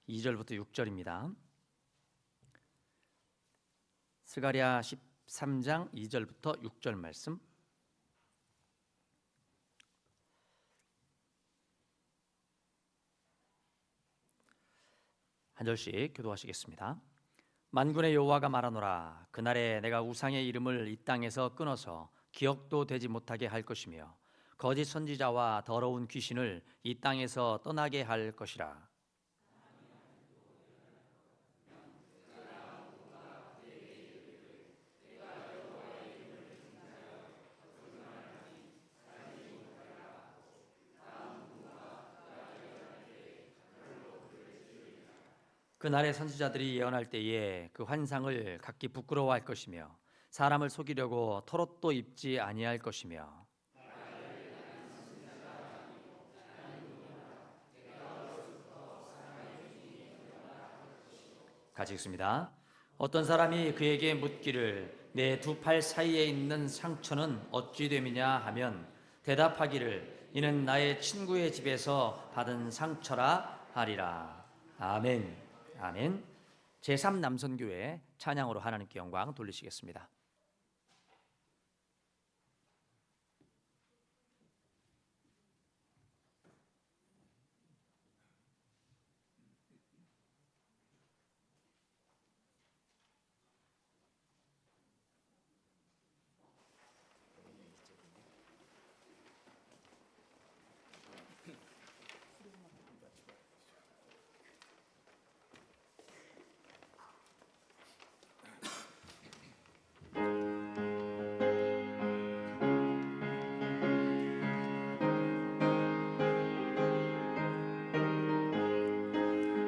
2절부터 6절입니다. 스가랴 13장 2절부터 6절 말씀. 한 절씩 교도하시겠습니다. 만군의 여호와가 말하노라. 그날에 내가 우상의 이름을 이 땅에서 끊어서 기억도 되지 못하게 할 것이며 거짓 선지자와 더러운 귀신을 이 땅에서 떠나게 할 것이라. 그날의 선지자들이 예언할 때에 그 환상을 각기 부끄러워할 것이며 사람을 속이려고 털옷도 입지 아니할 것이며. 같이 읽습니다. 어떤 사람이 그에게 묻기를 내 두 팔 사이에 있는 상처는 어찌 됨이냐 하면 대답하기를 이는 나의 친구의 집에서 받은 상처라 하리라. 아멘. 아멘. 제3남선교회 찬양으로 하나님께 영광 돌리시겠습니다.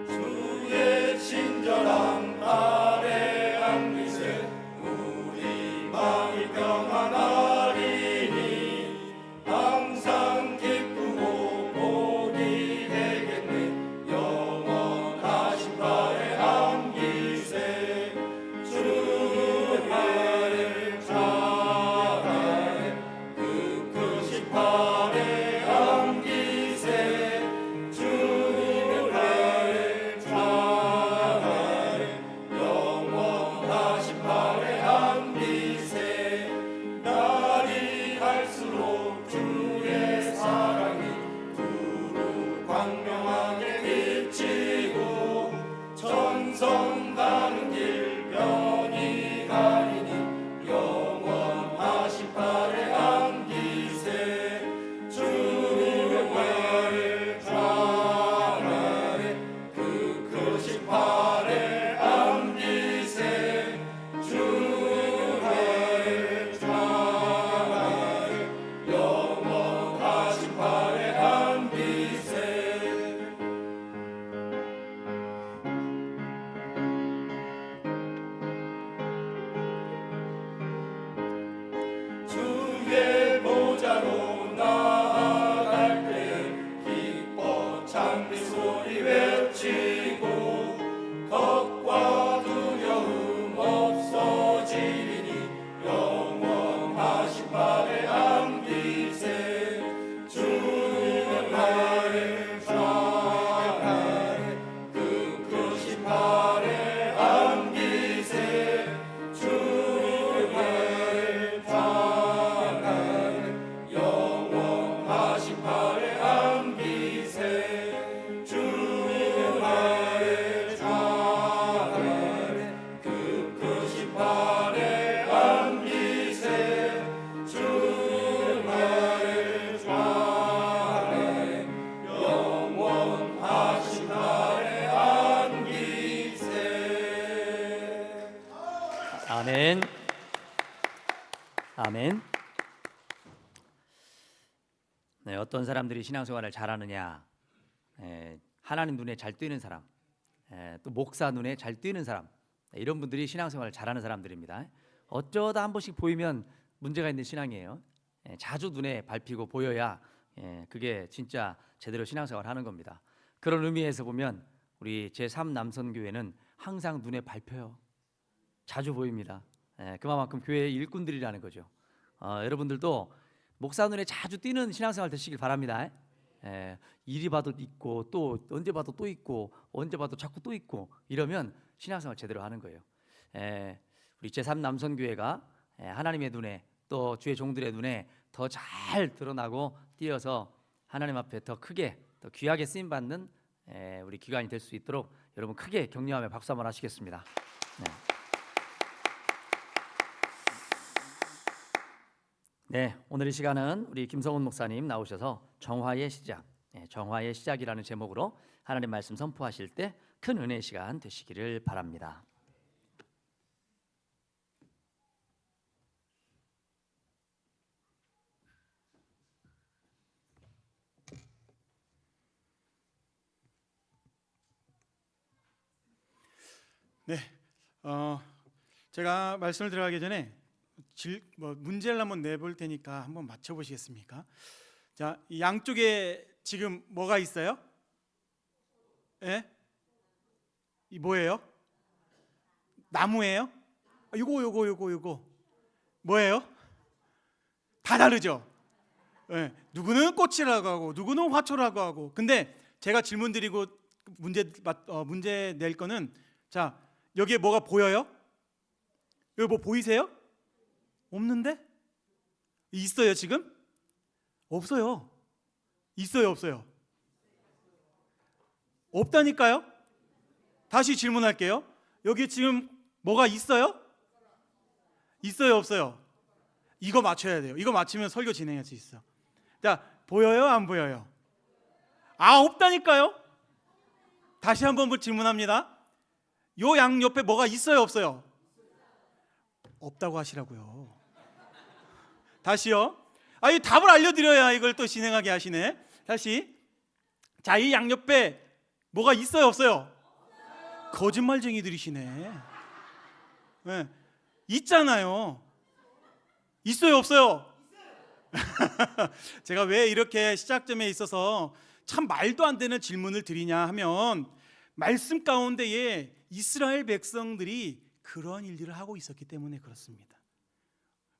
주의 친절한 아래 안기세 우리 마음이 평안하리니 항상 기쁘고 복이 되겠네 영원하신 발에 안기세 주의 발에 차라리 그 크신 발에 안기세 주님의 발에 영원하신 발에 안기세 날이 갈수록 주의 사랑이 두루 광명하게 비치고 천성 가는 길 편히 가리니 영원하신 발에 안기세 주님의 발에 그 크신 발에 안기세 주의 발에 영원하신 발에 안기세 주의 보좌로 나아갈 때 기뻐 찬미 소리 외치고 겁과 두려움 없어지리니 영원하신 발에 안기세 주의 발에 그 크신 발에 안기세 주의 발에 영원하신 발에 안기세 주의 발에 그 크신 발에 안기세 주의 발에 영원하신 발에 안기세. 아멘. 아멘. 네, 어떤 사람들이 신앙생활을 잘하느냐? 하나님 눈에 잘 띄는 사람, 또 목사 눈에 잘 띄는 사람, 이런 분들이 신앙생활을 잘하는 사람들입니다. 어쩌다 한 번씩 보이면 문제가 있는 신앙이에요. 자주 눈에 밟히고 보여야 그게 진짜 제대로 신앙생활을 하는 겁니다. 그런 의미에서 보면 우리 제3남선교회는 항상 눈에 밟혀요. 자주 보입니다. 그만큼 교회의 일꾼들이라는 거죠. 여러분들도 목사 눈에 자주 띄는 신앙생활 되시길 바랍니다. 이리 봐도 있고 또 언제 봐도 또 있고 언제 봐도 자꾸 또 있고 이러면 신앙생활 제대로 하는 거예요. 우리 제3남선교회가 하나님의 눈에 또 주의 종들의 눈에 더 잘 드러나고 띄어서 하나님 앞에 더 크게 더 귀하게 쓰임 받는 우리 기관이 될 수 있도록 여러분 크게 격려하며 박수 한번 하시겠습니다. 네, 오늘 이 시간은 우리 김성훈 목사님 나오셔서 정화의 시작, 정화의 시작이라는 제목으로 하나님 말씀 선포하실 때 큰 은혜의 시간 되시기를 바랍니다. 네, 제가 말씀을 들어가기 전에 문제를 한번 내볼 테니까 한번 맞춰보시겠습니까? 자, 이 양쪽에 지금 뭐가 있어요? 예? 이 뭐예요? 나무예요? 요거 뭐예요? 다 다르죠? 예, 누구는 꽃이라고 하고 누구는 화초라고 하고. 근데 제가 질문 드리고 문제 낼 거는, 자, 여기에 뭐가 보여요? 여기 뭐 보이세요? 없는데? 있어요 지금? 없어요. 있어요 없어요? 없다니까요? 다시 질문할게요. 여기 지금 뭐가 있어요? 있어요 없어요? 이거 맞춰야 돼요. 이거 맞추면 설교 진행할 수 있어. 자, 보여요 안 보여요? 아, 없다니까요? 다시 한번 질문합니다. 요 양 옆에 뭐가 있어요 없어요? 없다고 하시라고요. 다시요. 이 답을 알려드려야 이걸 또 진행하게 하시네. 다시. 자, 이 양옆에 뭐가 있어요 없어요? 거짓말쟁이들이시네. 네. 있잖아요. 있어요 없어요? 제가 왜 이렇게 시작점에 있어서 참 말도 안 되는 질문을 드리냐 하면, 말씀 가운데에 이스라엘 백성들이 그런 일들을 하고 있었기 때문에 그렇습니다.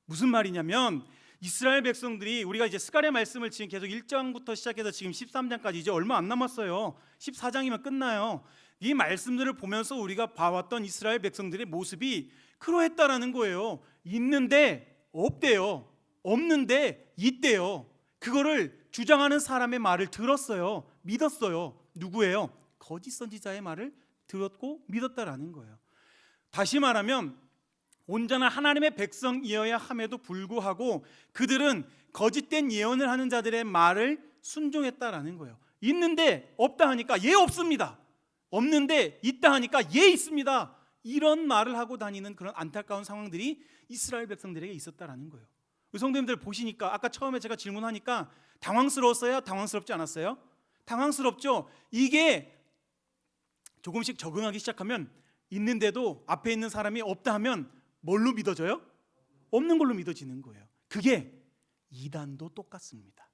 무슨 말이냐면, 이스라엘 백성들이, 우리가 이제 스가랴 말씀을 지금 계속 1장부터 시작해서 지금 13장까지 이제 얼마 안 남았어요. 14장이면 끝나요. 이 말씀들을 보면서 우리가 봐왔던 이스라엘 백성들의 모습이 그러했다라는 거예요. 있는데 없대요. 없는데 있대요. 그거를 주장하는 사람의 말을 들었어요. 믿었어요. 누구예요? 거짓 선지자의 말을 들었고 믿었다라는 거예요. 다시 말하면 온전한 하나님의 백성이어야 함에도 불구하고 그들은 거짓된 예언을 하는 자들의 말을 순종했다라는 거예요. 있는데 없다 하니까 예 없습니다. 없는데 있다 하니까 예 있습니다. 이런 말을 하고 다니는 그런 안타까운 상황들이 이스라엘 백성들에게 있었다라는 거예요. 성도님들 보시니까 아까 처음에 제가 질문하니까 당황스러웠어요? 당황스럽지 않았어요? 당황스럽죠. 이게 조금씩 적응하기 시작하면, 있는데도 앞에 있는 사람이 없다 하면 뭘로 믿어져요? 없는 걸로 믿어지는 거예요. 그게 이단도 똑같습니다.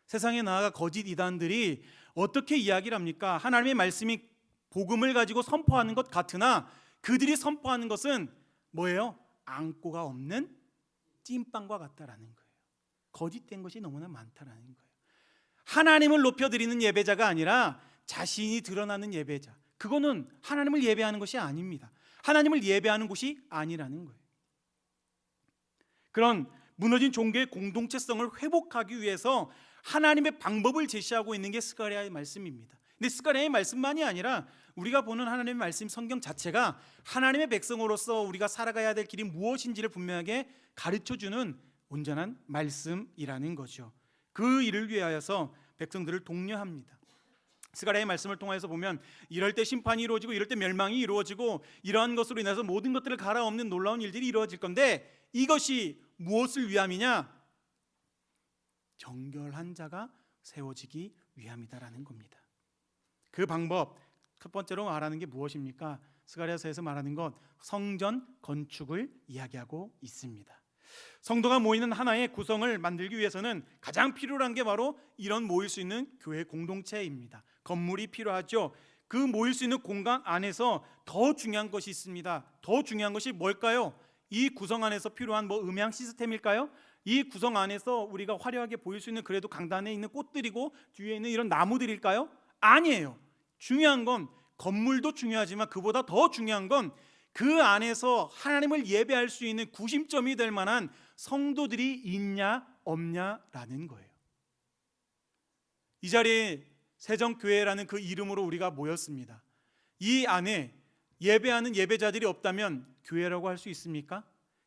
세상에 나아가 거짓 이단들이 어떻게 이야기를 합니까? 하나님의 말씀이 복음을 가지고 선포하는 것 같으나 그들이 선포하는 것은 뭐예요? 안고가 없는 찐빵과 같다라는 거예요. 거짓된 것이 너무나 많다라는 거예요. 하나님을 높여드리는 예배자가 아니라 자신이 드러나는 예배자, 그거는 하나님을 예배하는 것이 아닙니다. 하나님을 예배하는 곳이 아니라는 거예요. 그런 무너진 종교의 공동체성을 회복하기 위해서 하나님의 방법을 제시하고 있는 게 스가랴의 말씀입니다. 근데 스가랴의 말씀만이 아니라 우리가 보는 하나님의 말씀, 성경 자체가 하나님의 백성으로서 우리가 살아가야 될 길이 무엇인지를 분명하게 가르쳐주는 온전한 말씀이라는 거죠. 그 일을 위하여서 백성들을 독려합니다. 스가랴의 말씀을 통해서 보면 이럴 때 심판이 이루어지고 이럴 때 멸망이 이루어지고 이러한 것으로 인해서 모든 것들을 갈아엎는 놀라운 일들이 이루어질 건데, 이것이 무엇을 위함이냐? 정결한 자가 세워지기 위함이다라는 겁니다. 그 방법, 첫 번째로 말하는 게 무엇입니까? 스가랴서에서 말하는 것, 성전 건축을 이야기하고 있습니다. 성도가 모이는 하나의 구성을 만들기 위해서는 가장 필요한 게 바로 이런 모일 수 있는 교회 공동체입니다. 건물이 필요하죠. 그 모일 수 있는 공간 안에서 더 중요한 것이 있습니다. 더 중요한 것이 뭘까요? 이 구성 안에서 필요한 음향 시스템일까요? 이 구성 안에서 우리가 화려하게 보일 수 있는 그래도 강단에 있는 꽃들이고 뒤에 있는 이런 나무들일까요? 아니에요. 중요한 건 건물도 중요하지만 그보다 더 중요한 건 그 안에서 하나님을 예배할 수 있는 구심점이 될 만한 성도들이 있냐 없냐라는 거예요. 이 자리에 세정교회라는 그 이름으로 우리가 모였습니다. 이 안에 예배하는 예배자들이 없다면 교회라고 할 수 있습니까?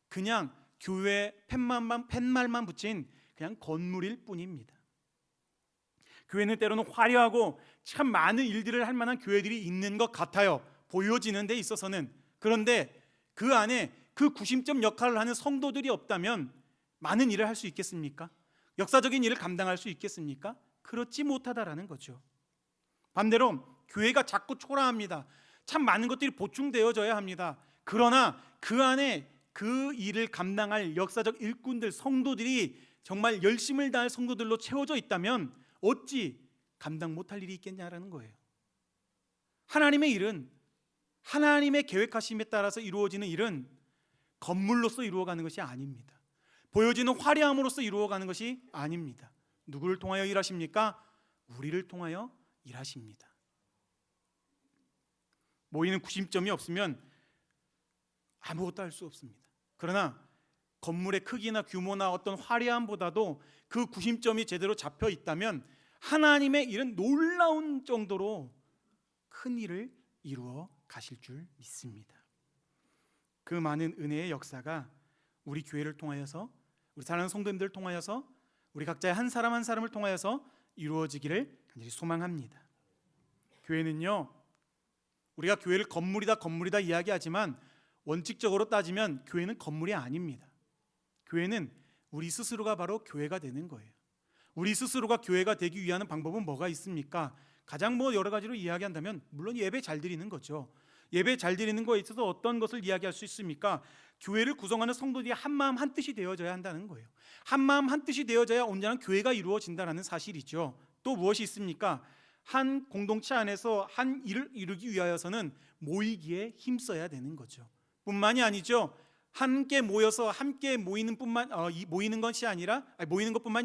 그냥 교회 팻말만 붙인 그냥 건물일 뿐입니다. 교회는 때로는 화려하고 참 많은 일들을 할 만한 교회들이 있는 것 같아요. 보여지는 데 있어서는. 그런데 그 안에 그 구심점 역할을 하는 성도들이 없다면 많은 일을 할 수 있겠습니까? 역사적인 일을 감당할 수 있겠습니까? 그렇지 못하다라는 거죠. 반대로 교회가 자꾸 초라합니다. 참 많은 것들이 보충되어져야 합니다. 그러나 그 안에 그 일을 감당할 역사적 일꾼들, 성도들이 정말 열심을 다할 성도들로 채워져 있다면 어찌 감당 못할 일이 있겠냐라는 거예요. 하나님의 일은, 하나님의 계획하심에 따라서 이루어지는 일은 건물로서 이루어가는 것이 아닙니다. 보여지는 화려함으로써 이루어가는 것이 아닙니다. 누구를 통하여 일하십니까? 우리를 통하여 일하십니다. 모이는 구심점이 없으면 아무것도 할 수 없습니다. 그러나 건물의 크기나 규모나 어떤 화려함보다도 그 구심점이 제대로 잡혀 있다면 하나님의 일은 놀라운 정도로 큰 일을 이루어 가실 줄 믿습니다. 그 많은 은혜의 역사가 우리 교회를 통하여서, 우리 사랑하는 성도님들을 통하여서, 우리 각자의 한 사람 한 사람을 통하여서 이루어지기를 간절히 소망합니다. 교회는요, 우리가 교회를 건물이다 이야기하지만 원칙적으로 따지면 교회는 건물이 아닙니다. 교회는 우리 스스로가 바로 교회가 되는 거예요. 우리 스스로가 교회가 되기 위한 방법은 뭐가 있습니까? 가장 여러 가지로 이야기한다면 물론 예배 잘 드리는 거죠. 예배 잘 드리는 거에 있어서 어떤 것을 이야기할 수 있습니까? 교회를 구성하는 성도들이 한 마음 한 뜻이 되어져야 한다는 거예요. 한 마음 한 뜻이 되어져야 온전한 교회가 이루어진다는 사실이죠. 또 무엇이 있습니까? 한 공동체 안에서 한 일을 이루기 위하여서는 모이기에 힘써야 되는 거죠. 뿐만이 아니죠. 함께 모여서 함께 모이는 것뿐만이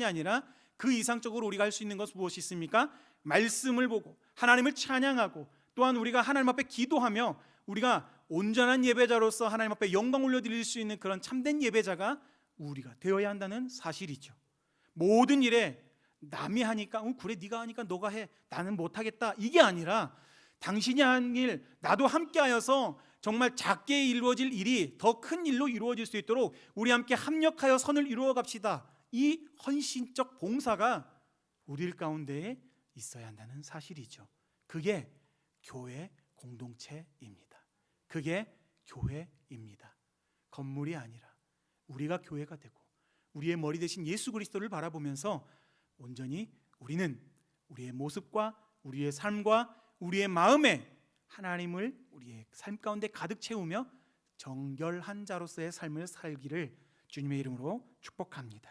아니라 그 이상적으로 우리가 할 수 있는 것은 무엇이 있습니까? 말씀을 보고 하나님을 찬양하고 또한 우리가 하나님 앞에 기도하며 우리가 온전한 예배자로서 하나님 앞에 영광 올려드릴 수 있는 그런 참된 예배자가 우리가 되어야 한다는 사실이죠. 모든 일에 남이 하니까 그래 네가 하니까 너가 해, 나는 못하겠다, 이게 아니라 당신이 한 일 나도 함께하여서 정말 작게 이루어질 일이 더 큰 일로 이루어질 수 있도록 우리 함께 합력하여 선을 이루어 갑시다. 이 헌신적 봉사가 우리 가운데에 있어야 한다는 사실이죠. 그게 교회 공동체입니다. 그게 교회입니다. 건물이 아니라 우리가 교회가 되고 우리의 머리 대신 예수 그리스도를 바라보면서 온전히 우리는 우리의 모습과 우리의 삶과 우리의 마음에 하나님을 우리의 삶 가운데 가득 채우며 정결한 자로서의 삶을 살기를 주님의 이름으로 축복합니다.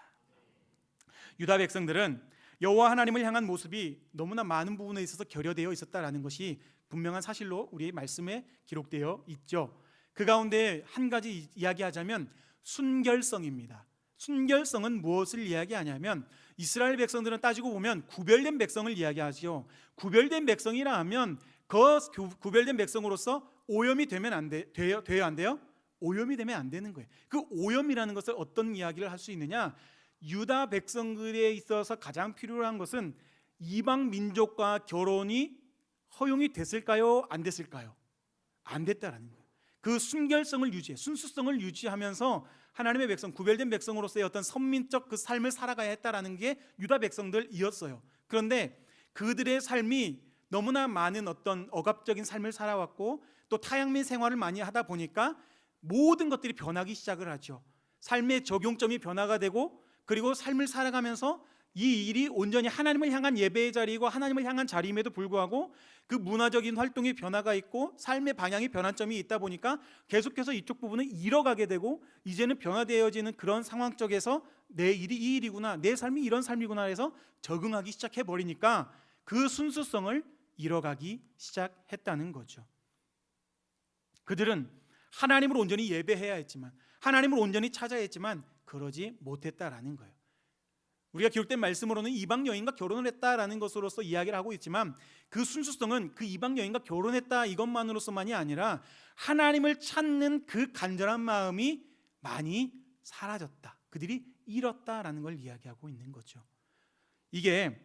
유다 백성들은 여호와 하나님을 향한 모습이 너무나 많은 부분에 있어서 결여되어 있었다라는 것이 분명한 사실로 우리의 말씀에 기록되어 있죠. 그 가운데 한 가지 이야기하자면 순결성입니다. 순결성은 무엇을 이야기하냐면 이스라엘 백성들은 따지고 보면 구별된 백성을 이야기하죠. 구별된 백성이라 하면 그 구별된 백성으로서 오염이 되면 안 돼요? 안 돼요? 오염이 되면 안 되는 거예요. 그 오염이라는 것을 어떤 이야기를 할 수 있느냐? 유다 백성들에 있어서 가장 필요한 것은 이방 민족과 결혼이 허용이 됐을까요? 안 됐을까요? 안 됐다라는 거예요. 그 순결성을 순수성을 유지하면서 하나님의 백성, 구별된 백성으로서의 어떤 선민적 그 삶을 살아가야 했다라는 게 유다 백성들이었어요. 그런데 그들의 삶이 너무나 많은 어떤 억압적인 삶을 살아왔고 또 타향민 생활을 많이 하다 보니까 모든 것들이 변하기 시작을 하죠. 삶의 적용점이 변화가 되고 그리고 삶을 살아가면서 이 일이 온전히 하나님을 향한 예배의 자리이고 하나님을 향한 자리임에도 불구하고 그 문화적인 활동이 변화가 있고 삶의 방향이 변환점이 있다 보니까 계속해서 이쪽 부분을 잃어가게 되고 이제는 변화되어지는 그런 상황 쪽에서 내 일이 이 일이구나, 내 삶이 이런 삶이구나 해서 적응하기 시작해버리니까 그 순수성을 잃어가기 시작했다는 거죠. 그들은 하나님을 온전히 예배해야 했지만 하나님을 온전히 찾아야 했지만 그러지 못했다라는 거예요. 우리가 기록된 말씀으로는 이방 여인과 결혼을 했다라는 것으로서 이야기를 하고 있지만 그 순수성은 그 이방 여인과 결혼했다 이것만으로서만이 아니라 하나님을 찾는 그 간절한 마음이 많이 사라졌다. 그들이 잃었다라는 걸 이야기하고 있는 거죠. 이게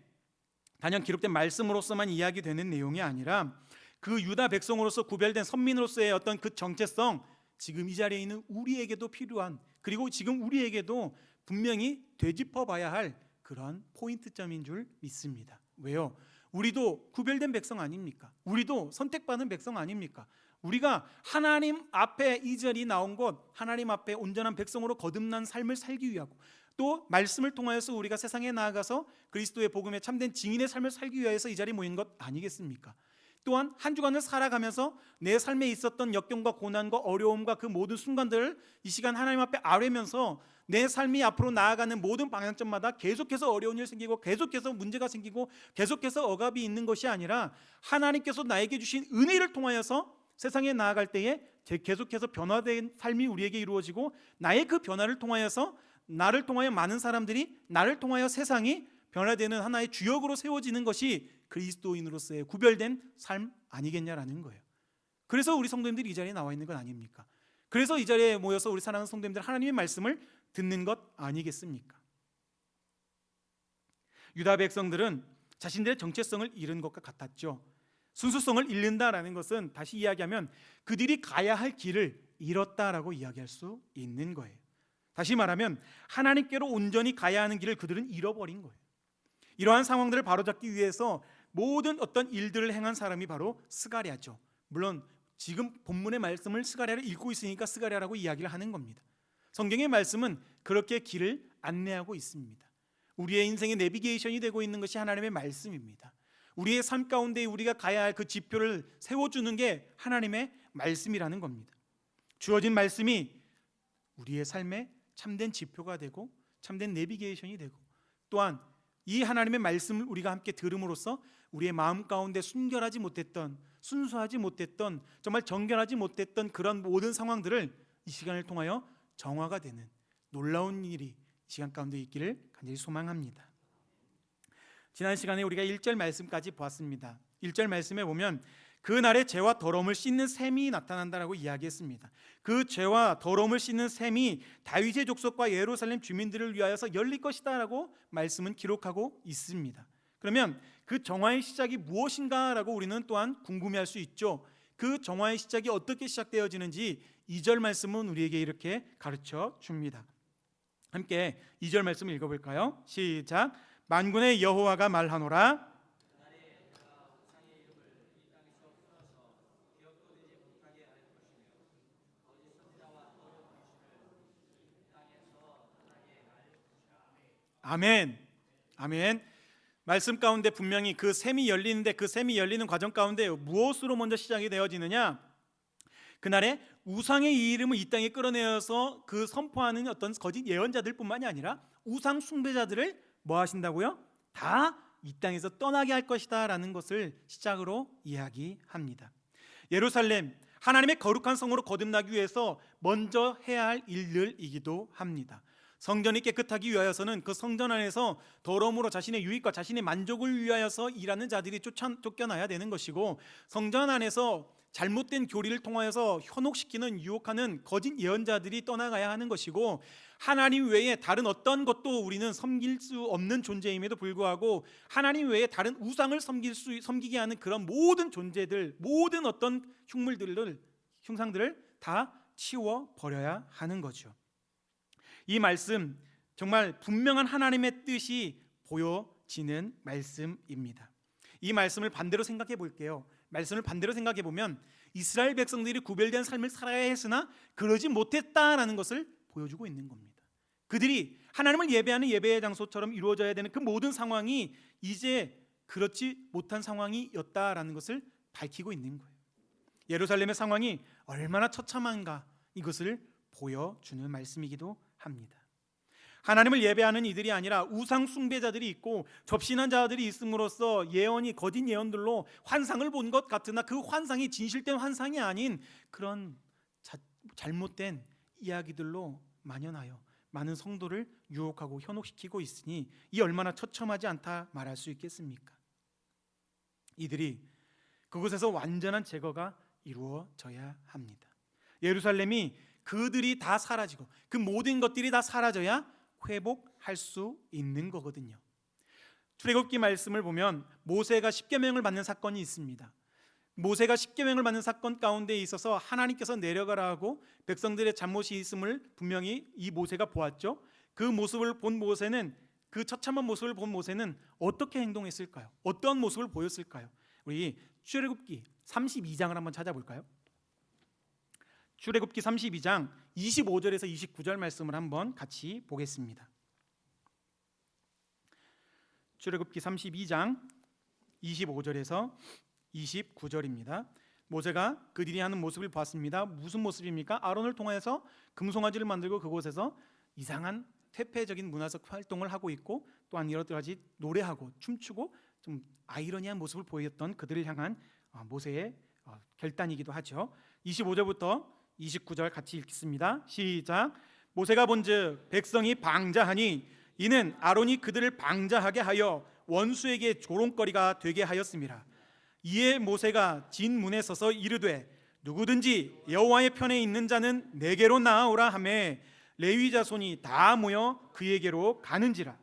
단연 기록된 말씀으로서만 이야기되는 내용이 아니라 그 유다 백성으로서 구별된 선민으로서의 어떤 그 정체성, 지금 이 자리에 있는 우리에게도 필요한, 그리고 지금 우리에게도 분명히 되짚어봐야 할 그런 포인트점인 줄 믿습니다. 왜요? 우리도 구별된 백성 아닙니까? 우리도 선택받은 백성 아닙니까? 우리가 하나님 앞에 이 자리 나온 것, 하나님 앞에 온전한 백성으로 거듭난 삶을 살기 위하고, 또 말씀을 통하여서 우리가 세상에 나아가서 그리스도의 복음에 참된 증인의 삶을 살기 위해서 이 자리에 모인 것 아니겠습니까? 또한 한 주간을 살아가면서 내 삶에 있었던 역경과 고난과 어려움과 그 모든 순간들을 이 시간 하나님 앞에 아뢰면서 내 삶이 앞으로 나아가는 모든 방향점마다 계속해서 어려운 일 생기고 계속해서 문제가 생기고 계속해서 억압이 있는 것이 아니라 하나님께서 나에게 주신 은혜를 통하여서 세상에 나아갈 때에 계속해서 변화된 삶이 우리에게 이루어지고, 나의 그 변화를 통하여서 나를 통하여 많은 사람들이, 나를 통하여 세상이 변화되는 하나의 주역으로 세워지는 것이 그리스도인으로서의 구별된 삶 아니겠냐라는 거예요. 그래서 우리 성도님들이 이 자리에 나와 있는 건 아닙니까? 그래서 이 자리에 모여서 우리 사랑하는 성도님들 하나님의 말씀을 듣는 것 아니겠습니까? 유다 백성들은 자신들의 정체성을 잃은 것과 같았죠. 순수성을 잃는다라는 것은 다시 이야기하면 그들이 가야 할 길을 잃었다라고 이야기할 수 있는 거예요. 다시 말하면 하나님께로 온전히 가야 하는 길을 그들은 잃어버린 거예요. 이러한 상황들을 바로잡기 위해서 모든 어떤 일들을 행한 사람이 바로 스가랴죠. 물론 지금 본문의 말씀을 스가랴를 읽고 있으니까 스가랴라고 이야기를 하는 겁니다. 성경의 말씀은 그렇게 길을 안내하고 있습니다. 우리의 인생의 내비게이션이 되고 있는 것이 하나님의 말씀입니다. 우리의 삶 가운데 우리가 가야 할 그 지표를 세워주는 게 하나님의 말씀이라는 겁니다. 주어진 말씀이 우리의 삶에 참된 지표가 되고 참된 내비게이션이 되고, 또한 이 하나님의 말씀을 우리가 함께 들음으로써 우리의 마음 가운데 순결하지 못했던, 순수하지 못했던, 정말 정결하지 못했던 그런 모든 상황들을 이 시간을 통하여 정화가 되는 놀라운 일이 이 시간 가운데 있기를 간절히 소망합니다. 지난 시간에 우리가 1절 말씀까지 보았습니다. 1절 말씀에 보면 그날의 죄와 더러움을 씻는 셈이 나타난다라고 이야기했습니다. 그 죄와 더러움을 씻는 셈이 다윗의 족속과 예루살렘 주민들을 위하여서 열릴 것이다라고 말씀은 기록하고 있습니다. 그러면 그 정화의 시작이 무엇인가라고 우리는 또한 궁금해할 수 있죠. 그 정화의 시작이 어떻게 시작되어지는지 2절 말씀은 우리에게 이렇게 가르쳐 줍니다. 함께 2절 말씀 읽어볼까요? 시작. 만군의 여호와가 말하노라. 아멘. 아멘. 말씀 가운데 분명히 그 셈이 열리는데, 그 셈이 열리는 과정 가운데 무엇으로 먼저 시작이 되어지느냐? 그날에 우상의 이름을 이 땅에 끌어내어서 그 선포하는 어떤 거짓 예언자들뿐만이 아니라 우상 숭배자들을 뭐 하신다고요? 다 이 땅에서 떠나게 할 것이다 라는 것을 시작으로 이야기합니다. 예루살렘, 하나님의 거룩한 성으로 거듭나기 위해서 먼저 해야 할 일들이기도 합니다. 성전이 깨끗하기 위하여서는 그 성전 안에서 더러움으로 자신의 유익과 자신의 만족을 위하여서 일하는 자들이 쫓겨나야 되는 것이고, 성전 안에서 잘못된 교리를 통하여서 현혹시키는, 유혹하는 거짓 예언자들이 떠나가야 하는 것이고, 하나님 외에 다른 어떤 것도 우리는 섬길 수 없는 존재임에도 불구하고 하나님 외에 다른 우상을 섬기게 하는 그런 모든 존재들, 모든 어떤 흉상들을 다 치워 버려야 하는 거죠. 이 말씀 정말 분명한 하나님의 뜻이 보여지는 말씀입니다. 이 말씀을 반대로 생각해 볼게요. 말씀을 반대로 생각해 보면 이스라엘 백성들이 구별된 삶을 살아야 했으나 그러지 못했다라는 것을 보여주고 있는 겁니다. 그들이 하나님을 예배하는 예배의 장소처럼 이루어져야 되는 그 모든 상황이 이제 그렇지 못한 상황이었다라는 것을 밝히고 있는 거예요. 예루살렘의 상황이 얼마나 처참한가, 이것을 보여주는 말씀이기도 합니다. 하나님을 예배하는 이들이 아니라 우상 숭배자들이 있고 접신한 자들이 있음으로써 예언이 거짓 예언들로 환상을 본 것 같으나 그 환상이 진실된 환상이 아닌 그런 잘못된 이야기들로 만연하여 많은 성도를 유혹하고 현혹시키고 있으니 이 얼마나 처참하지 않다 말할 수 있겠습니까? 이들이 그곳에서 완전한 제거가 이루어져야 합니다. 예루살렘이 그들이 다 사라지고 그 모든 것들이 다 사라져야 회복할 수 있는 거거든요. 출애굽기 말씀을 보면 모세가 십계명을 받는 사건이 있습니다. 모세가 십계명을 받는 사건 가운데 있어서 하나님께서 내려가라 하고 백성들의 잘못이 있음을 분명히 이 모세가 보았죠. 그 모습을 본 모세는, 그 처참한 모습을 본 모세는 어떻게 행동했을까요? 어떤 모습을 보였을까요? 우리 출애굽기 32장을 한번 찾아볼까요? 출애굽기 32장 25절에서 29절 말씀을 한번 같이 보겠습니다. 출애굽기 32장 25절에서 29절입니다. 모세가 그들이 하는 모습을 봤습니다. 무슨 모습입니까? 아론을 통해서 금송아지를 만들고 그곳에서 이상한 퇴폐적인 문화적 활동을 하고 있고, 또한 여러 가지 노래하고 춤추고 좀 아이러니한 모습을 보였던 그들을 향한 모세의 결단이기도 하죠. 25절부터 29절 같이 읽겠습니다. 시작. 모세가 본즉 백성이 방자하니 이는 아론이 그들을 방자하게 하여 원수에게 조롱거리가 되게 하였습니다. 이에 모세가 진문에 서서 이르되 누구든지 여호와의 편에 있는 자는 내게로 나아오라 하매 레위 자손이 다 모여 그에게로 가는지라.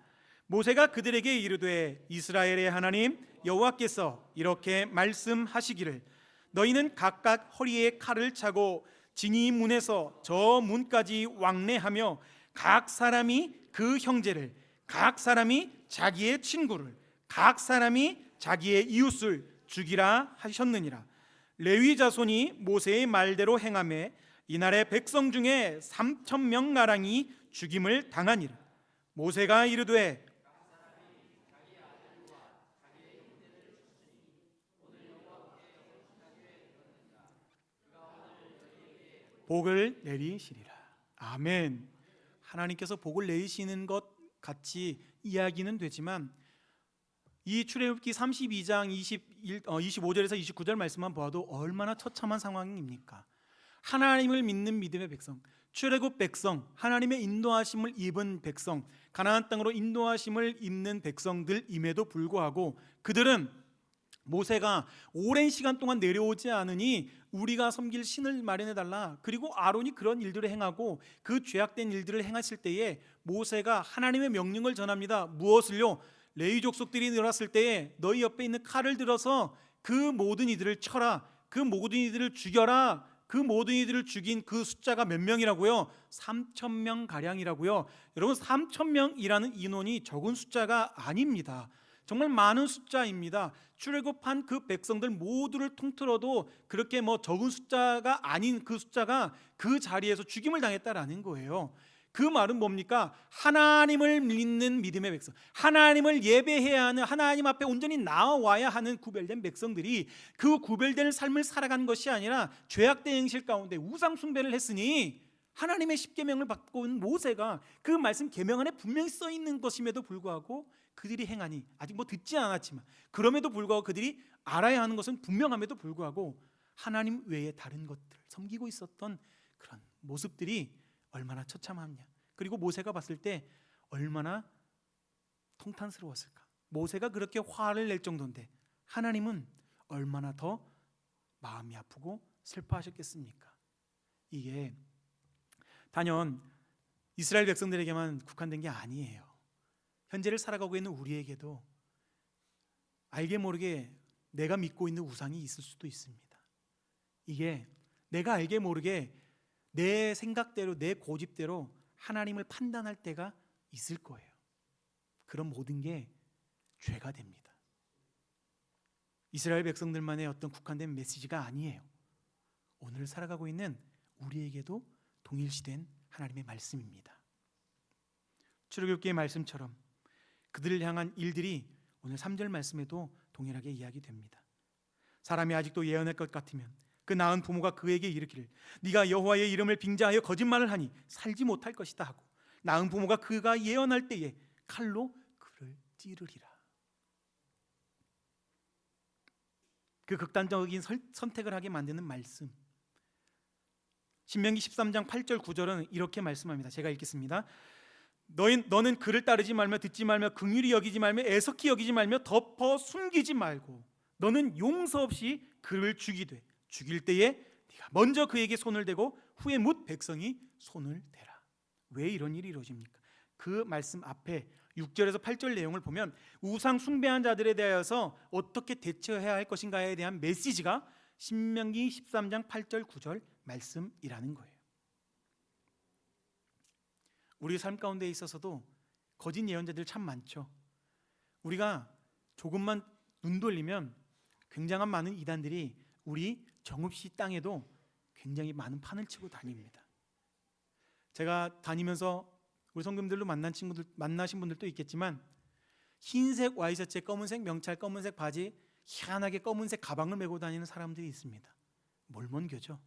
모세가 그들에게 이르되 이스라엘의 하나님 여호와께서 이렇게 말씀하시기를 너희는 각각 허리에 칼을 차고 진이 문에서 저 문까지 왕래하며 각 사람이 그 형제를, 각 사람이 자기의 친구를, 각 사람이 자기의 이웃을 죽이라 하셨느니라. 레위 자손이 모세의 말대로 행하매 이날에 백성 중에 3,000명 가량이 죽임을 당하니라. 모세가 이르되 복을 내리시리라. 아멘. 하나님께서 복을 내리시는 것 같이 이야기는 되지만 이 출애굽기 32장 25절에서 29절 말씀만 보아도 얼마나 처참한 상황입니까? 하나님을 믿는 믿음의 백성, 출애굽 백성, 하나님의 인도하심을 입은 백성, 가나안 땅으로 인도하심을 입는 백성들임에도 불구하고 그들은 모세가 오랜 시간 동안 내려오지 않으니 우리가 섬길 신을 마련해달라, 그리고 아론이 그런 일들을 행하고 그 죄악된 일들을 행했을 때에 모세가 하나님의 명령을 전합니다. 무엇을요? 레위 족속들이 늘었을 때에 너희 옆에 있는 칼을 들어서 그 모든 이들을 쳐라, 그 모든 이들을 죽여라. 그 모든 이들을 죽인 그 숫자가 몇 명이라고요? 3,000명 가량이라고요. 여러분, 3,000명이라는 인원이 적은 숫자가 아닙니다. 정말 많은 숫자입니다. 출애굽한 그 백성들 모두를 통틀어도 그렇게 적은 숫자가 아닌 그 숫자가 그 자리에서 죽임을 당했다라는 거예요. 그 말은 뭡니까? 하나님을 믿는 믿음의 백성, 하나님을 예배해야 하는, 하나님 앞에 온전히 나와야 하는 구별된 백성들이 그 구별된 삶을 살아간 것이 아니라 죄악된 행실 가운데 우상 숭배를 했으니 하나님의 십계명을 받고 온 모세가 그 말씀 계명 안에 분명히 써 있는 것임에도 불구하고 그들이 행하니, 아직 듣지 않았지만 그럼에도 불구하고 그들이 알아야 하는 것은 분명함에도 불구하고 하나님 외에 다른 것들을 섬기고 있었던 그런 모습들이 얼마나 처참하냐. 그리고 모세가 봤을 때 얼마나 통탄스러웠을까. 모세가 그렇게 화를 낼 정도인데 하나님은 얼마나 더 마음이 아프고 슬퍼하셨겠습니까? 이게 단연 이스라엘 백성들에게만 국한된 게 아니에요. 현재를 살아가고 있는 우리에게도 알게 모르게 내가 믿고 있는 우상이 있을 수도 있습니다. 이게 내가 알게 모르게 내 생각대로, 내 고집대로 하나님을 판단할 때가 있을 거예요. 그런 모든 게 죄가 됩니다. 이스라엘 백성들만의 어떤 국한된 메시지가 아니에요. 오늘 살아가고 있는 우리에게도 동일시된 하나님의 말씀입니다. 출애굽기의 말씀처럼 그들을 향한 일들이 오늘 3절 말씀에도 동일하게 이야기됩니다. 사람이 아직도 예언할 것 같으면 그 낳은 부모가 그에게 이르기를 네가 여호와의 이름을 빙자하여 거짓말을 하니 살지 못할 것이다 하고 낳은 부모가 그가 예언할 때에 칼로 그를 찌르리라. 그 극단적인 선택을 하게 만드는 말씀, 신명기 13장 8절 9절은 이렇게 말씀합니다. 제가 읽겠습니다. 너는 그를 따르지 말며 듣지 말며 긍휼히 여기지 말며 애석히 여기지 말며 덮어 숨기지 말고 너는 용서 없이 그를 죽이되 죽일 때에 네가 먼저 그에게 손을 대고 후에 뭇 백성이 손을 대라. 왜 이런 일이 이루어집니까? 그 말씀 앞에 6절에서 8절 내용을 보면 우상 숭배한 자들에 대하여서 어떻게 대처해야 할 것인가에 대한 메시지가 신명기 13장 8절 9절 말씀이라는 거예요. 우리 삶 가운데 있어서도 거짓 예언자들 참 많죠. 우리가 조금만 눈 돌리면 굉장한 많은 이단들이 우리 정읍시 땅에도 굉장히 많은 판을 치고 다닙니다. 제가 다니면서 우리 성도님들로 만나신 분들도 있겠지만 흰색 와이셔츠에 검은색 명찰, 검은색 바지, 희한하게 검은색 가방을 메고 다니는 사람들이 있습니다. 몰몬교죠.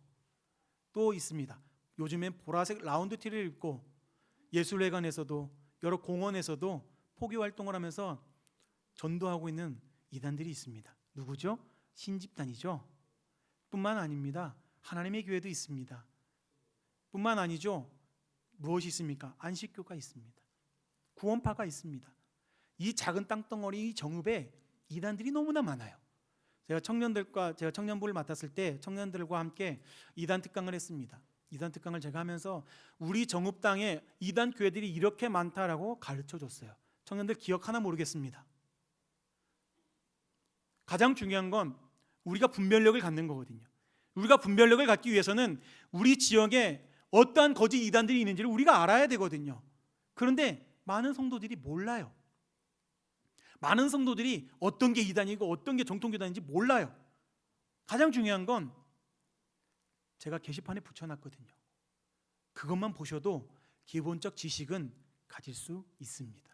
또 있습니다. 요즘엔 보라색 라운드 티를 입고 예술회관에서도 여러 공원에서도 포교 활동을 하면서 전도하고 있는 이단들이 있습니다. 누구죠? 신집단이죠. 뿐만 아닙니다. 하나님의 교회도 있습니다. 뿐만 아니죠. 무엇이 있습니까? 안식교가 있습니다. 구원파가 있습니다. 이 작은 땅덩어리 이 정읍에 이단들이 너무나 많아요. 제가 청년부를 맡았을 때 청년들과 함께 이단 특강을 했습니다. 이단 특강을 제가 하면서 우리 정읍 땅에 이단 교회들이 이렇게 많다라고 가르쳐 줬어요. 청년들 기억 하나 모르겠습니다. 가장 중요한 건 우리가 분별력을 갖는 거거든요. 우리가 분별력을 갖기 위해서는 우리 지역에 어떠한 거짓 이단들이 있는지를 우리가 알아야 되거든요. 그런데 많은 성도들이 몰라요. 많은 성도들이 어떤 게 이단이고 어떤 게 정통교단인지 몰라요. 가장 중요한 건 제가 게시판에 붙여놨거든요. 그것만 보셔도 기본적 지식은 가질 수 있습니다.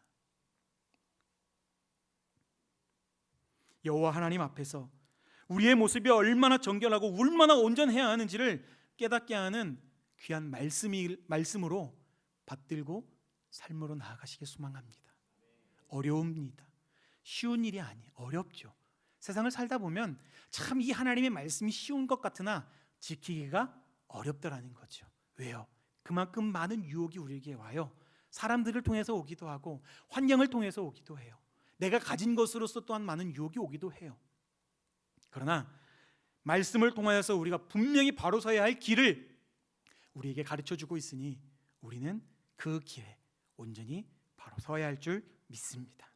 여호와 하나님 앞에서 우리의 모습이 얼마나 정결하고 얼마나 온전해야 하는지를 깨닫게 하는 귀한 말씀으로 받들고 삶으로 나아가시길 소망합니다. 어려웁니다. 쉬운 일이 아니에요. 어렵죠. 세상을 살다 보면 참 이 하나님의 말씀이 쉬운 것 같으나 지키기가 어렵더라는 거죠. 왜요? 그만큼 많은 유혹이 우리에게 와요. 사람들을 통해서 오기도 하고 환경을 통해서 오기도 해요. 내가 가진 것으로서 또한 많은 유혹이 오기도 해요. 그러나 말씀을 통하여서 우리가 분명히 바로 서야 할 길을 우리에게 가르쳐주고 있으니 우리는 그 길에 온전히 바로 서야 할 줄 믿습니다.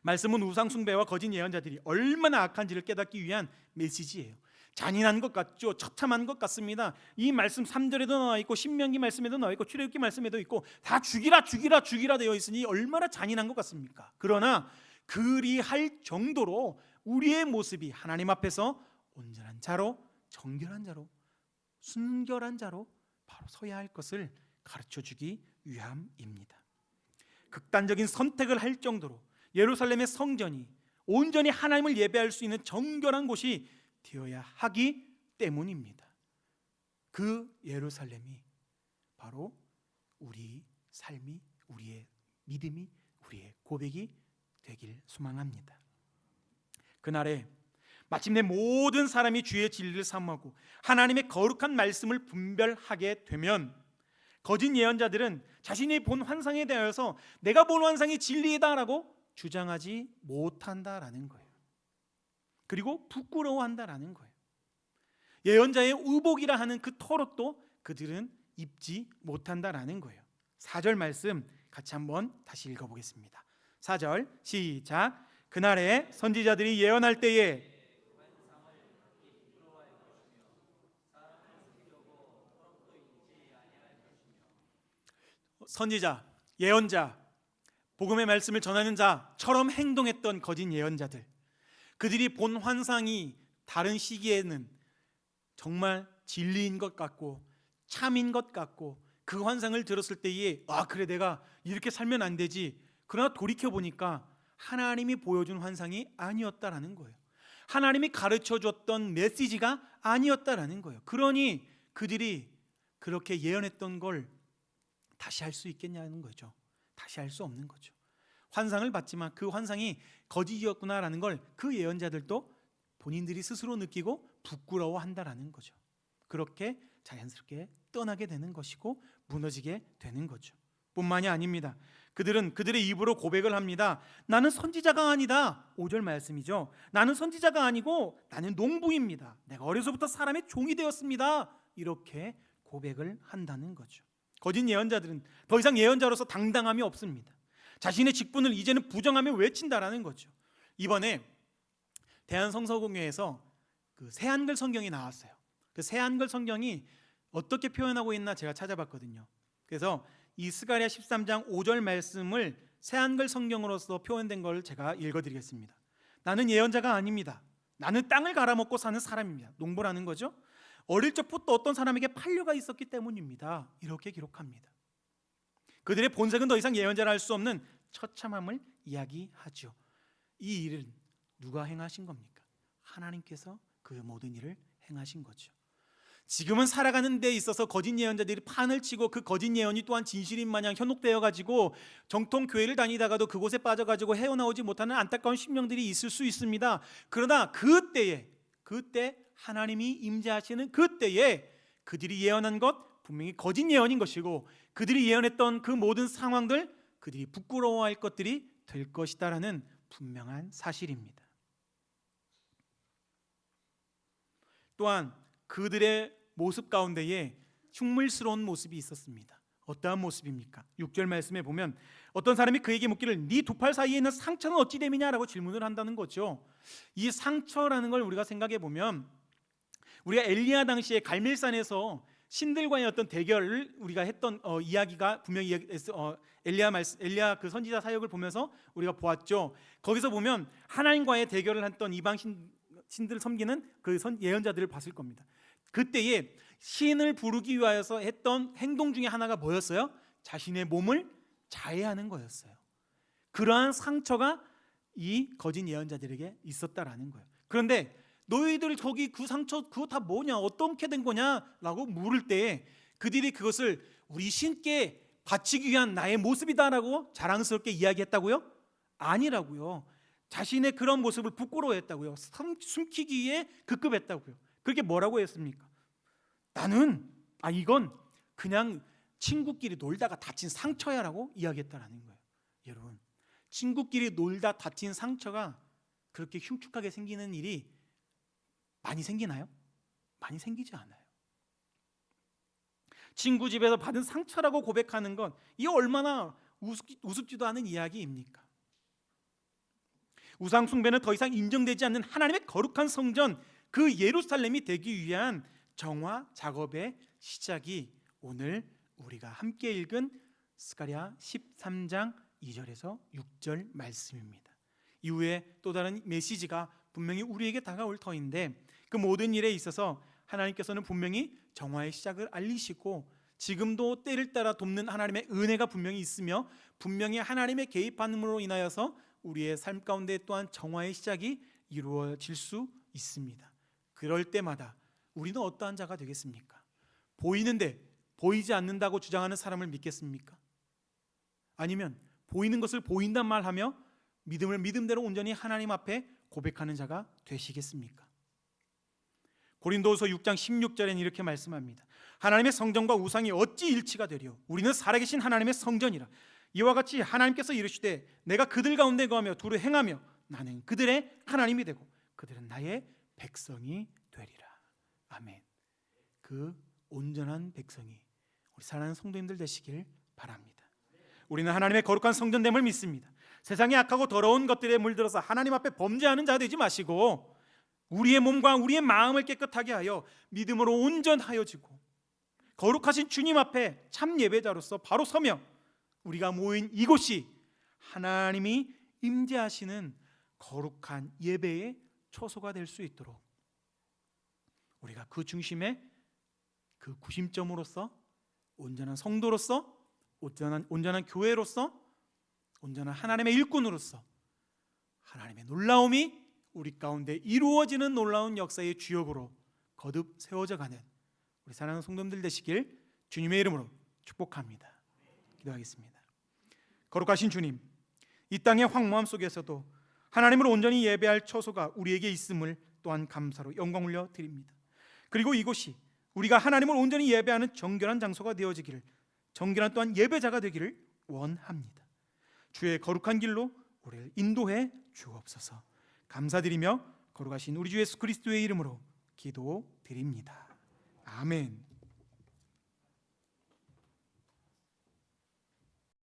말씀은 우상 숭배와 거짓 예언자들이 얼마나 악한지를 깨닫기 위한 메시지예요. 잔인한 것 같죠. 처참한 것 같습니다. 이 말씀 3절에도 나와 있고 신명기 말씀에도 나와 있고 출애굽기 말씀에도 있고 다 죽이라 죽이라 죽이라 되어 있으니 얼마나 잔인한 것 같습니까? 그러나 그리할 정도로 우리의 모습이 하나님 앞에서 온전한 자로, 정결한 자로, 순결한 자로 바로 서야 할 것을 가르쳐주기 위함입니다. 극단적인 선택을 할 정도로 예루살렘의 성전이 온전히 하나님을 예배할 수 있는 정결한 곳이 되어야 하기 때문입니다. 그 예루살렘이 바로 우리 삶이, 우리의 믿음이, 우리의 고백이 되길 소망합니다. 그날에 마침내 모든 사람이 주의 진리를 사모하고 하나님의 거룩한 말씀을 분별하게 되면 거짓 예언자들은 자신이 본 환상에 대하여서 내가 본 환상이 진리이다라고 주장하지 못한다라는 거예요. 그리고 부끄러워한다라는 거예요. 예언자의 의복이라 하는 그 털옷도 그들은 입지 못한다라는 거예요. 4절 말씀 같이 한번 다시 읽어보겠습니다. 4절 시작. 그날에 선지자들이 예언할 때에 선지자, 예언자, 복음의 말씀을 전하는 자처럼 행동했던 거짓 예언자들, 그들이 본 환상이 다른 시기에는 정말 진리인 것 같고 참인 것 같고 그 환상을 들었을 때에 그래 내가 이렇게 살면 안 되지. 그러나 돌이켜보니까 하나님이 보여준 환상이 아니었다라는 거예요. 하나님이 가르쳐줬던 메시지가 아니었다라는 거예요. 그러니 그들이 그렇게 예언했던 걸 다시 할 수 있겠냐는 거죠. 다시 할 수 없는 거죠. 환상을 봤지만 그 환상이 거짓이었구나라는 걸 그 예언자들도 본인들이 스스로 느끼고 부끄러워한다라는 거죠. 그렇게 자연스럽게 떠나게 되는 것이고 무너지게 되는 거죠. 뿐만이 아닙니다. 그들은 그들의 입으로 고백을 합니다. 나는 선지자가 아니다. 5절 말씀이죠. 나는 선지자가 아니고 나는 농부입니다. 내가 어려서부터 사람의 종이 되었습니다. 이렇게 고백을 한다는 거죠. 거짓 예언자들은 더 이상 예언자로서 당당함이 없습니다. 자신의 직분을 이제는 부정하며 외친다라는 거죠. 이번에 대한성서공회에서 그 새한글 성경이 나왔어요. 그 새한글 성경이 어떻게 표현하고 있나 제가 찾아봤거든요. 그래서 이 스가랴 13장 5절 말씀을 새한글 성경으로서 표현된 걸 제가 읽어드리겠습니다. 나는 예언자가 아닙니다. 나는 땅을 갈아먹고 사는 사람입니다. 농부라는 거죠. 어릴 적부터 어떤 사람에게 판례가 있었기 때문입니다. 이렇게 기록합니다. 그들의 본색은 더 이상 예언자라 할 수 없는 처참함을 이야기하죠. 이 일은 누가 행하신 겁니까? 하나님께서 그 모든 일을 행하신 거죠. 지금은 살아가는 데 있어서 거짓 예언자들이 판을 치고 그 거짓 예언이 또한 진실인 마냥 현혹되어 가지고 정통 교회를 다니다가도 그곳에 빠져 가지고 헤어나오지 못하는 안타까운 심령들이 있을 수 있습니다. 그러나 그때 하나님이 임재하시는 그때에 그들이 예언한 것 분명히 거짓 예언인 것이고, 그들이 예언했던 그 모든 상황들, 그들이 부끄러워할 것들이 될 것이다라는 분명한 사실입니다. 또한 그들의 모습 가운데에 흉물스러운 모습이 있었습니다. 어떠한 모습입니까? 6절 말씀에 보면 어떤 사람이 그에게 묻기를 네 두 팔 사이에 있는 상처는 어찌 됨이냐라고 질문을 한다는 거죠. 이 상처라는 걸 우리가 생각해 보면, 우리가 엘리야 당시에 갈멜산에서 신들과의 어떤 대결을 우리가 했던 이야기가 분명히 엘리야 그 선지자 사역을 보면서 우리가 보았죠. 거기서 보면 하나님과의 대결을 했던 이방 신들을 섬기는 그 예언자들을 봤을 겁니다. 그때에 신을 부르기 위하여서 했던 행동 중에 하나가 뭐였어요? 자신의 몸을 자해하는 거였어요. 그러한 상처가 이 거짓 예언자들에게 있었다라는 거예요. 그런데 너희들 저기 그 상처 그거 다 뭐냐, 어떻게 된 거냐라고 물을 때 그들이 그것을 우리 신께 바치기 위한 나의 모습이다라고 자랑스럽게 이야기했다고요? 아니라고요. 자신의 그런 모습을 부끄러워했다고요. 숨기기에 급급했다고요. 그렇게 뭐라고 했습니까? 이건 그냥 친구끼리 놀다가 다친 상처야라고 이야기했다라는 거예요. 여러분, 친구끼리 놀다 다친 상처가 그렇게 흉측하게 생기는 일이 많이 생기나요? 많이 생기지 않아요. 친구 집에서 받은 상처라고 고백하는 건 이게 얼마나 우습지도 않은 이야기입니까? 우상 숭배는 더 이상 인정되지 않는 하나님의 거룩한 성전, 그 예루살렘이 되기 위한 정화 작업의 시작이 오늘 우리가 함께 읽은 스가랴 13장 2절에서 6절 말씀입니다. 이후에 또 다른 메시지가 분명히 우리에게 다가올 터인데, 그 모든 일에 있어서 하나님께서는 분명히 정화의 시작을 알리시고 지금도 때를 따라 돕는 하나님의 은혜가 분명히 있으며, 분명히 하나님의 개입함으로 인하여서 우리의 삶 가운데 또한 정화의 시작이 이루어질 수 있습니다. 그럴 때마다 우리는 어떠한 자가 되겠습니까? 보이는데 보이지 않는다고 주장하는 사람을 믿겠습니까? 아니면 보이는 것을 보인단 말하며 믿음을 믿음대로 온전히 하나님 앞에 고백하는 자가 되시겠습니까? 고린도후서 6장 16절에는 이렇게 말씀합니다. 하나님의 성전과 우상이 어찌 일치가 되리요? 우리는 살아계신 하나님의 성전이라. 이와 같이 하나님께서 이르시되 내가 그들 가운데 거하며 두루 행하며 나는 그들의 하나님이 되고 그들은 나의 백성이 되리라. 아멘. 그 온전한 백성이 우리 사랑하는 성도님들 되시길 바랍니다. 우리는 하나님의 거룩한 성전됨을 믿습니다. 세상의 악하고 더러운 것들에 물들어서 하나님 앞에 범죄하는 자 되지 마시고 우리의 몸과 우리의 마음을 깨끗하게 하여 믿음으로 온전하여지고 거룩하신 주님 앞에 참 예배자로서 바로 서며 우리가 모인 이곳이 하나님이 임재하시는 거룩한 예배의 처소가 될 수 있도록 우리가 그 중심에 그 구심점으로서 온전한 성도로서 온전한 교회로서 온전한 하나님의 일꾼으로서 하나님의 놀라움이 우리 가운데 이루어지는 놀라운 역사의 주역으로 거듭 세워져가는 우리 사랑하는 성도님들 되시길 주님의 이름으로 축복합니다. 기도하겠습니다. 거룩하신 주님, 이 땅의 황무함 속에서도 하나님을 온전히 예배할 처소가 우리에게 있음을 또한 감사로 영광 올려 드립니다. 그리고 이곳이 우리가 하나님을 온전히 예배하는 정결한 장소가 되어지기를, 정결한 또한 예배자가 되기를 원합니다. 주의 거룩한 길로 우리를 인도해 주옵소서. 감사드리며 거룩하신 우리 주 예수 그리스도의 이름으로 기도드립니다. 아멘.